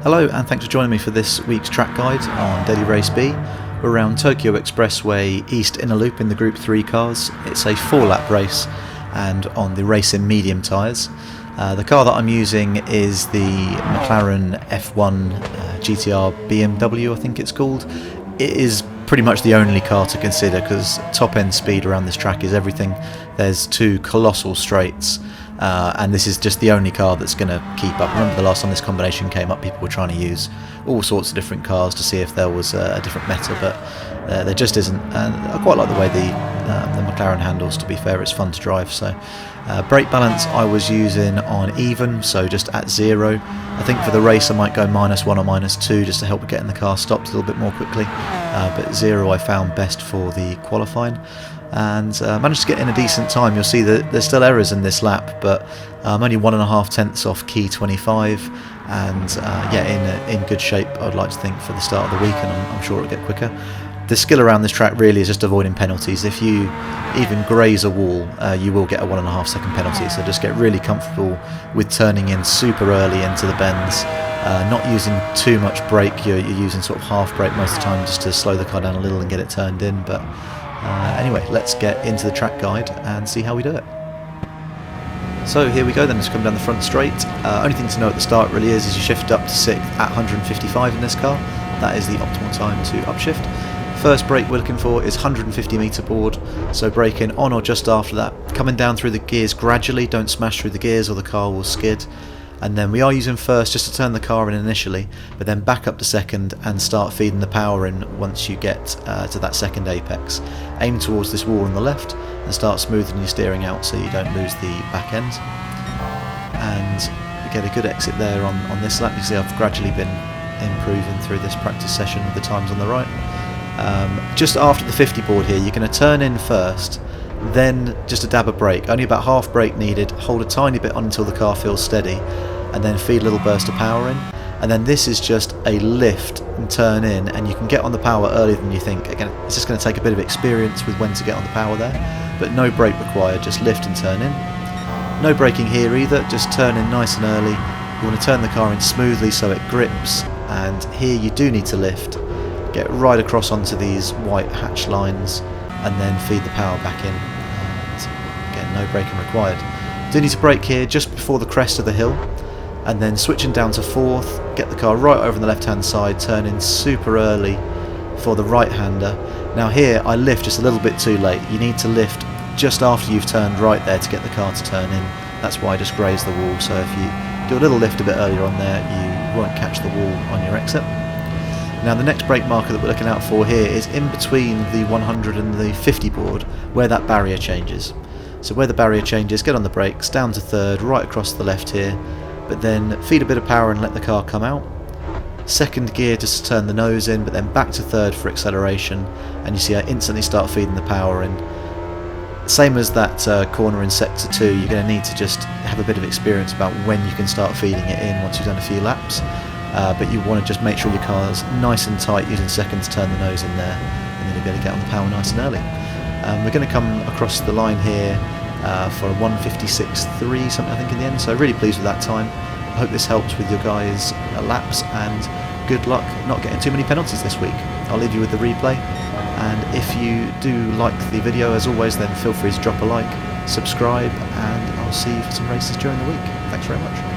Hello and thanks for joining me for this week's track guide on Daily Race B. We're around Tokyo Expressway East Inner Loop in the Group 3 cars. It's a 4-lap race and on the racing medium tyres. The car that I'm using is the McLaren F1 GTR BMW, I think it's called. It is pretty much the only car to consider because top end speed around this track is everything. There's 2 colossal straights. And this is just the only car that's going to keep up. Remember the last time this combination came up, people were trying to use all sorts of different cars to see if there was a different meta, but there just isn't. And I quite like the way the McLaren handles, to be fair. It's fun to drive. So brake balance I was using on even, so just at 0. I think for the race I might go -1 or -2 just to help getting the car stopped a little bit more quickly, but 0 I found best for the qualifying. And managed to get in a decent time. You'll see that there's still errors in this lap, but I'm only 1.5 tenths off key 25, and yeah, in good shape, I'd like to think, for the start of the week, and I'm sure it'll get quicker. The skill around this track really is just avoiding penalties. If you even graze a wall, you will get a 1.5 second penalty, so just get really comfortable with turning in super early into the bends, not using too much brake. You're using sort of half brake most of the time just to slow the car down a little and get it turned in, but anyway, let's get into the track guide and see how we do it. So here we go then, let's come down the front straight. Only thing to know at the start really is you shift up to 6th at 155 in this car. That is the optimal time to upshift. First brake we're looking for is 150 metre board, so braking on or just after that. Coming down through the gears gradually, don't smash through the gears or the car will skid. And then we are using first just to turn the car in initially, but then back up to second and start feeding the power in once you get to that second apex. Aim towards this wall on the left and start smoothing your steering out so you don't lose the back end. And you get a good exit there on this lap. You see I've gradually been improving through this practice session with the times on the right. Just after the 50 board here, you're going to turn in first, then just a dab of brake, only about half brake needed, hold a tiny bit on until the car feels steady, and then feed a little burst of power in. And then this is just a lift and turn in, and you can get on the power earlier than you think. Again, it's just going to take a bit of experience with when to get on the power there, but no brake required, just lift and turn in. No braking here either, just turn in nice and early. You want to turn the car in smoothly so it grips, and here you do need to lift. Get right across onto these white hatch lines and then feed the power back in. And again, no braking required. Do need to brake here just before the crest of the hill, and then switching down to 4th, get the car right over on the left hand side, turn in super early for the right hander. Now here I lift just a little bit too late. You need to lift just after you've turned right there to get the car to turn in. That's why I just grazed the wall, so if you do a little lift a bit earlier on there, you won't catch the wall on your exit. Now the next brake marker that we're looking out for here is in between the 100 and the 50 board, where that barrier changes. So where the barrier changes, get on the brakes, down to 3rd, right across the left here, but then feed a bit of power and let the car come out. 2nd gear just to turn the nose in, but then back to 3rd for acceleration, and you see I instantly start feeding the power in. Same as that corner in sector 2, you're going to need to just have a bit of experience about when you can start feeding it in once you've done a few laps. But you want to just make sure your car's nice and tight, using 2nd to turn the nose in there, and then you'll be able to get on the power nice and early. We're going to come across the line here for a 1:56.3 something I think in the end, so really pleased with that time. I hope this helps with your guys' laps, and good luck not getting too many penalties this week. I'll leave you with the replay, and if you do like the video, as always, then feel free to drop a like, subscribe, and I'll see you for some races during the week. Thanks very much.